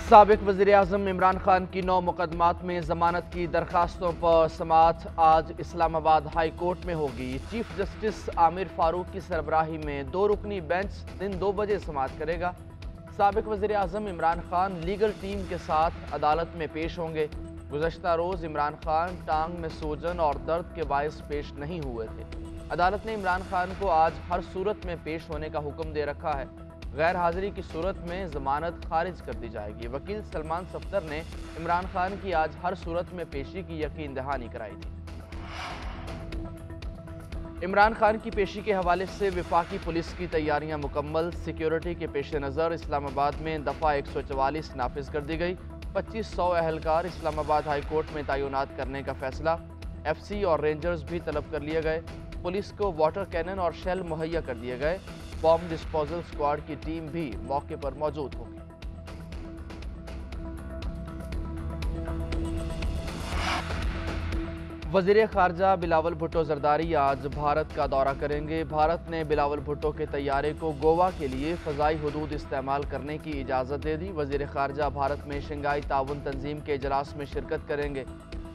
साबिक वज़ीर-ए-आज़म इमरान खान की 9 मुकदमात में जमानत की दरखास्तों पर समाअत आज इस्लामाबाद हाई कोर्ट में होगी। चीफ जस्टिस आमिर फारूक की सरबराही में 2 रुकनी बेंच दिन 2 बजे समाअत करेगा। साबिक वज़ीर-ए-आज़म इमरान खान लीगल टीम के साथ अदालत में पेश होंगे। गुज़श्ता रोज़ इमरान खान टांग में सूजन और दर्द के बायस पेश नहीं हुए थे। अदालत ने इमरान खान को आज हर सूरत में पेश होने का हुक्म दे रखा है। गैर हाजिरी की सूरत में जमानत खारिज कर दी जाएगी। वकील सलमान सफ्दर ने इमरान खान की आज हर सूरत में पेशी की यकीन दहानी कराई थी। इमरान खान की पेशी के हवाले से विफाकी पुलिस की तैयारियां मुकम्मल। सिक्योरिटी के पेश नज़र इस्लामाबाद में दफ़ा 144 नाफिज कर दी गई। 2500 अहलकार इस्लामाबाद हाई कोर्ट में तैनात करने का फैसला। FC और रेंजर्स भी तलब कर लिए गए। पुलिस को वाटर कैनन और शेल मुहैया कर दिए गए। बॉम्ब डिस्पोजल स्क्वाड की टीम भी मौके पर मौजूद होगी। वज़ीर ख़ारजा बिलावल भुट्टो ज़रदारी आज भारत का दौरा करेंगे। भारत ने बिलावल भुट्टो के तैयारे को गोवा के लिए फ़ज़ाई हदूद इस्तेमाल करने की इजाज़त दे दी। वज़ीर ख़ारजा भारत में शंघाई ताउन तंजीम के इजलास में शिरकत करेंगे।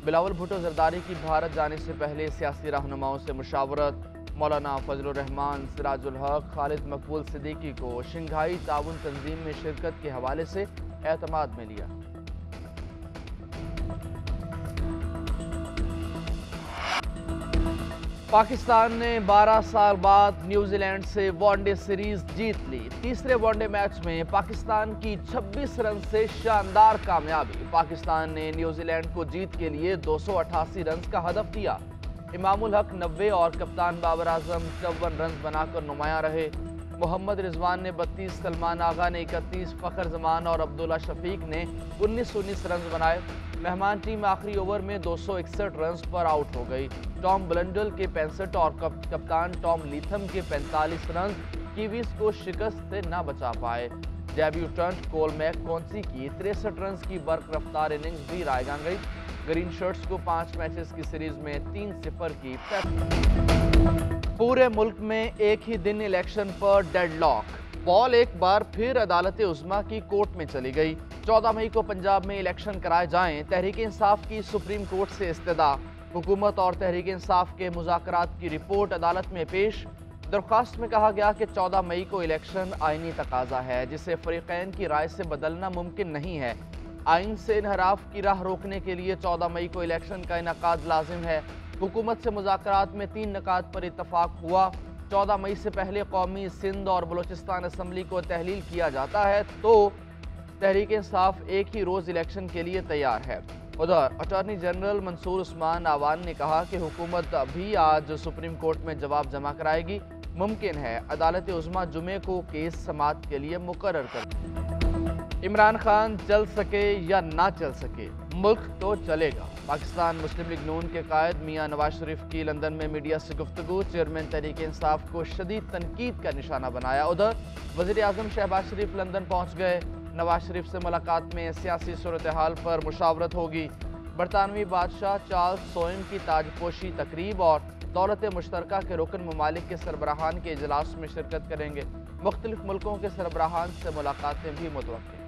बिलावल भुट्टो ज़रदारी की भारत जाने से पहले सियासी रहनुमाओं से मुशावरत। मौलाना फजलुर रहमान, सिराजुल हक, खालिद मकबूल सिद्दीकी को शंघाई ताउन तंजीम में शिरकत के हवाले से एतमाद में लिया। पाकिस्तान ने 12 साल बाद न्यूजीलैंड से वनडे सीरीज जीत ली। तीसरे वनडे मैच में पाकिस्तान की 26 रन से शानदार कामयाबी। पाकिस्तान ने न्यूजीलैंड को जीत के लिए 288 रन का हदफ दिया। इमामुल हक 90 और कप्तान बाबर आजम 54 रन बनाकर नुमायां रहे। मोहम्मद रिजवान ने 32, सलमान आगा ने 31, फ़खर जमान और अब्दुल्ला शफीक ने 19 रन बनाए। मेहमान टीम आखिरी ओवर में 261 रन पर आउट हो गई। टॉम ब्लंडल के 65 और कप्तान टॉम लीथम के 45 रन कीवीज को शिकस्त से न बचा पाए। डेब्यूटेंट कोल मैककॉन्सी की 63 रन की बर्क रफ्तार इनिंग्स भी रायगान गई। ग्रीन शर्ट्स को 5 मैचेस की सीरीज में 3-0 की पूरे मुल्क में एक ही दिन इलेक्शन पर डेडलॉक। बॉल एक बार फिर अदालत उज़्मा की कोर्ट में चली गई। 14 मई को पंजाब में इलेक्शन कराए जाएं। तहरीक इंसाफ की सुप्रीम कोर्ट से इस्तदा। हुकूमत और तहरीक इंसाफ के मुज़ाकरात की रिपोर्ट अदालत में पेश। दरख्वास्त में कहा गया कि 14 मई को इलेक्शन आईनी तकाजा है, जिसे फरीक़ैन की राय से बदलना मुमकिन नहीं है। आइन से इनहराफ की राह रोकने के लिए 14 मई को इलेक्शन का इनकाद लाजिम है। हुकूमत से मुज़ाकरात में 3 निकात पर इत्तफाक हुआ। 14 मई से पहले कौमी सिंध और बलोचिस्तान असम्बली को तहलील किया जाता है तो तहरीक इंसाफ एक ही रोज़ इलेक्शन के लिए तैयार है। उधर अटॉर्नी जनरल मंसूर उस्मान आवान ने कहा कि हुकूमत भी आज सुप्रीम कोर्ट में जवाब जमा कराएगी। मुमकिन है अदालत उज़्मा जुमे को केस समाअत के लिए मुकर्रर कर। इमरान खान चल सके या ना चल सके, मुल्क तो चलेगा। पाकिस्तान मुस्लिम लीग नून के कायद मियां नवाज शरीफ की लंदन में मीडिया से गुफ्तगू। चेयरमैन तहरीक इंसाफ को शदीद तनकीद का निशाना बनाया। उधर वज़ीर-ए-आज़म शहबाज शरीफ लंदन पहुँच गए। नवाज शरीफ से मुलाकात में सियासी सूरत हाल पर मुशावरत होगी। बरतानवी बादशाह चार्ल्स सोइम की ताजपोशी तकरीब और दौलत मुश्तरका के रुकन ममालिक के सरबराहान के इजलास में शिरकत करेंगे। मुख्तलिफ मुल्कों के सरबराहान से मुलाकातें भी मुतवक्किल।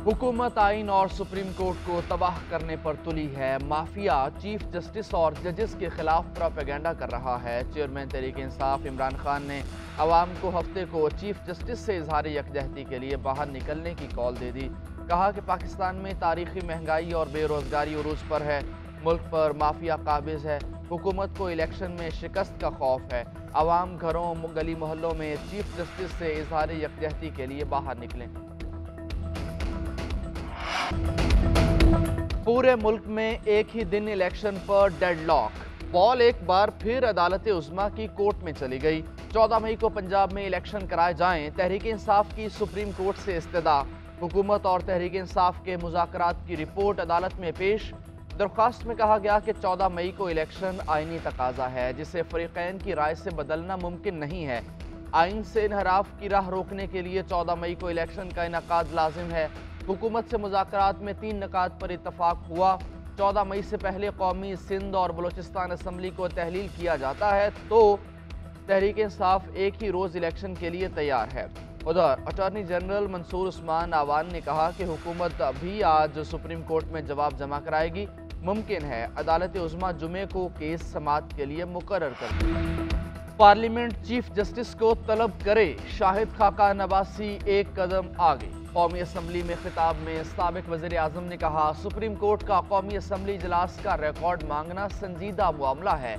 हुकूमत आइन और सुप्रीम कोर्ट को तबाह करने पर तुली है। माफिया चीफ जस्टिस और जजेस के खिलाफ प्रोपेगेंडा कर रहा है। चेयरमैन तहरीक इंसाफ इमरान खान ने अवाम को हफ्ते को चीफ जस्टिस से इजहार यकजहती के लिए बाहर निकलने की कॉल दे दी। कहा कि पाकिस्तान में तारीखी महंगाई और बेरोजगारी उरूज पर है। मुल्क पर माफिया काबिज है। हुकूमत को इलेक्शन में शिकस्त का खौफ है। अवाम घरों गली मोहल्लों में चीफ जस्टिस से इजहार यकजहती के लिए बाहर निकलें। पूरे मुल्क में एक ही दिन इलेक्शन पर डेडलॉक। बॉल एक बार फिर अदालत उज़्मा की कोर्ट में चली गई। 14 मई को पंजाब में इलेक्शन कराए जाएं। तहरीक इंसाफ की सुप्रीम कोर्ट से इस्तदा। हुकूमत और तहरीक इंसाफ के मुज़ाकरात की रिपोर्ट अदालत में पेश। दरख्वास्त में कहा गया कि 14 मई को इलेक्शन आईनी तकाजा है, जिसे फरीक़ैन की राय से बदलना मुमकिन नहीं है। आइन से इनहराफ की राह रोकने के लिए 14 मई को इलेक्शन का इनकाद लाजिम है। हुकूमत से मुज़ाकरात में 3 निकात पर इत्तफाक हुआ। 14 मई से पहले कौमी सिंध और बलोचिस्तान असम्बली को तहलील किया जाता है तो तहरीक इंसाफ एक ही रोज इलेक्शन के लिए तैयार है। उधर अटॉर्नी जनरल मंसूर उस्मान आवान ने कहा कि हुकूमत भी आज सुप्रीम कोर्ट में जवाब जमा कराएगी। मुमकिन है अदालत उज़्मा जुमे को केस समाअत के लिए मुकर्रर कर दे। पार्लियामेंट चीफ जस्टिस को तलब करे, शाहिद खाका नवासी एक कदम आगे। कौमी असम्बली में खिताब में साबिक वज़ीर आज़म ने कहा, सुप्रीम कोर्ट का कौमी असम्बली इजलास का रिकॉर्ड मांगना संजीदा मामला है।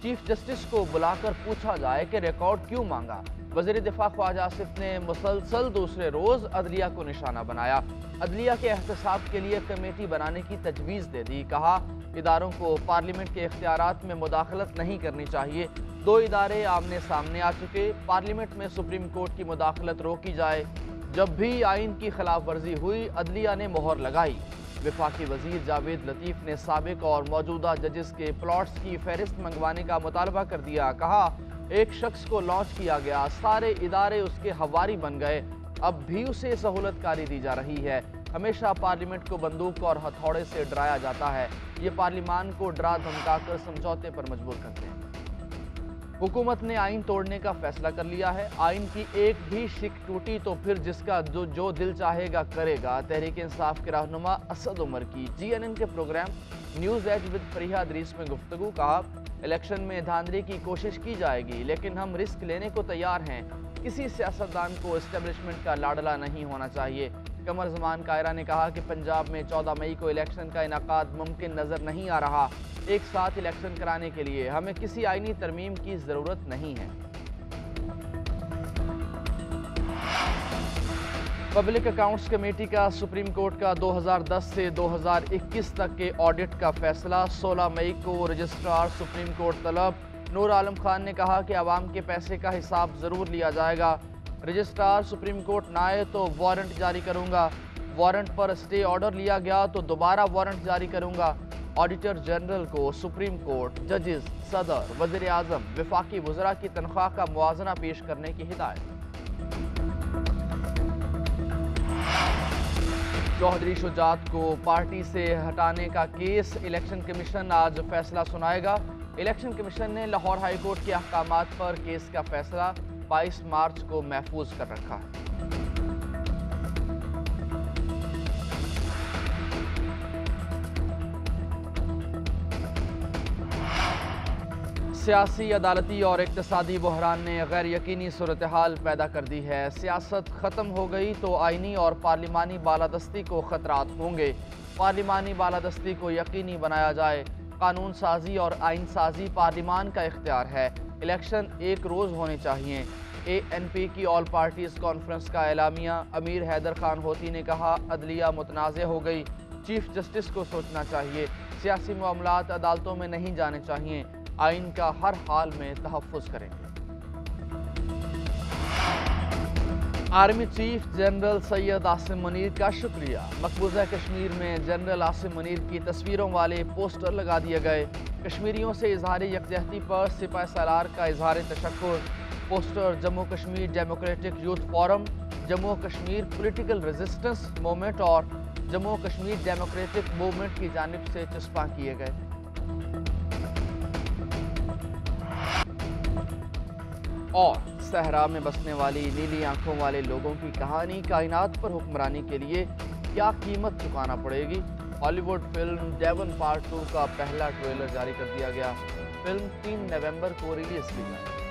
चीफ जस्टिस को बुलाकर पूछा जाए कि रिकॉर्ड क्यों मांगा। वज़ीर दिफा ख्वाजा आसिफ ने मुसलसल दूसरे रोज अदलिया को निशाना बनाया। अदलिया के एहतसाब के लिए कमेटी बनाने की तजवीज़ दे दी। कहा, इदारों को पार्लियामेंट के इख्तियारात में मुदाखलत नहीं करनी चाहिए। दो इदारे आमने सामने आ चुके, पार्लियामेंट में सुप्रीम कोर्ट की मुदाखलत रोकी जाए। जब भी आइन की खिलाफ वर्जी हुई, अदलिया ने मोहर लगाई। वफाकी वजीर जावेद लतीफ़ ने साबिक और मौजूदा जजेस के प्लॉट्स की फहरिस्त मंगवाने का मुतालबा कर दिया। कहा, एक शख्स को लॉन्च किया गया, सारे इदारे उसके हवारी बन गए, अब भी उसे सहूलतकारी दी जा रही है। हमेशा पार्लियामेंट को बंदूक और हथौड़े से डराया जाता है। ये पार्लियामान को डरा धमकाकर समझौते पर मजबूर करते हैं। हुकूमत ने आइन तोड़ने का फैसला कर लिया है। आइन की एक भी शिक टूटी तो फिर जिसका जो दिल चाहेगा करेगा। तहरीक इंसाफ के रहनुमा असद उमर की GNN के programme news edge with Fariha Idrees में गुफ्तगू। कहा, इलेक्शन में धांधली की कोशिश की जाएगी, लेकिन हम रिस्क लेने को तैयार हैं। किसी सियासतदान को एस्टेब्लिशमेंट का लाडला नहीं होना चाहिए। कमर जमान कायरा ने कहा कि पंजाब में 14 मई को इलेक्शन का इनाकाद मुमकिन नज़र नहीं आ रहा। एक साथ इलेक्शन कराने के लिए हमें किसी आईनी तरमीम की ज़रूरत नहीं है। पब्लिक अकाउंट्स कमेटी का सुप्रीम कोर्ट का 2010 से 2021 तक के ऑडिट का फैसला। 16 मई को रजिस्ट्रार सुप्रीम कोर्ट तलब। नूर आलम खान ने कहा कि आवाम के पैसे का हिसाब ज़रूर लिया जाएगा। रजिस्ट्रार सुप्रीम कोर्ट ना आए तो वारंट जारी करूंगा। वारंट पर स्टे ऑर्डर लिया गया तो दोबारा वारंट जारी करूंगा। ऑडिटर जनरल को सुप्रीम कोर्ट, जजेस, सदर, वज़ीर आज़म, वफाकी वज़रा की तनख्वाह का मुआवजा पेश करने की हिदायत। चौधरी शुजात को पार्टी से हटाने का केस, इलेक्शन कमीशन आज फैसला सुनाएगा। इलेक्शन कमीशन ने लाहौर हाई कोर्ट के अहकामात पर केस का फैसला 22 मार्च को महफूज कर रखा है। सियासी, अदालती और इक्तिसादी बहरान ने गैर यकीनी सूरत हाल पैदा कर दी है। सियासत ख़त्म हो गई तो आइनी और पार्लिमानी बालादस्ती को ख़तरात होंगे। पार्लिमानी बालादस्ती को यकीनी बनाया जाए। कानून साजी और आइन साजी पार्लिमान का इख्तियार है। इलेक्शन एक रोज़ होने चाहिए। ANP की ऑल पार्टीज़ कॉन्फ्रेंस का एलामिया। अमीर हैदर खान होती ने कहा, अदलिया मुतनाज़ हो गई, चीफ जस्टिस को सोचना चाहिए। सियासी मामलात अदालतों में नहीं जाने चाहिए। आइन का हर हाल में तहफ़्फ़ुज़ करेंगे। Army chief general Syed Asim Munir का शुक्रिया। मकबूजा कश्मीर में जनरल आसिम मुनीर की तस्वीरों वाले पोस्टर लगा दिए गए। कश्मीरियों से इजहार यकजहती पर सिपाह सालार का इजहार तशक्कुर। Poster Jammu Kashmir democratic youth forum, Jammu Kashmir political resistance movement और जम्मू कश्मीर डेमोक्रेटिक मूवमेंट की जानिब से चस्पा किए गए। और सहरा में बसने वाली नीली आंखों वाले लोगों की कहानी, कायनात पर हुक्मरानी के लिए क्या कीमत चुकाना पड़ेगी। हॉलीवुड फिल्म डेवन पार्ट 2 का पहला ट्रेलर जारी कर दिया गया। फिल्म 3 नवंबर को रिलीज की जाएगी।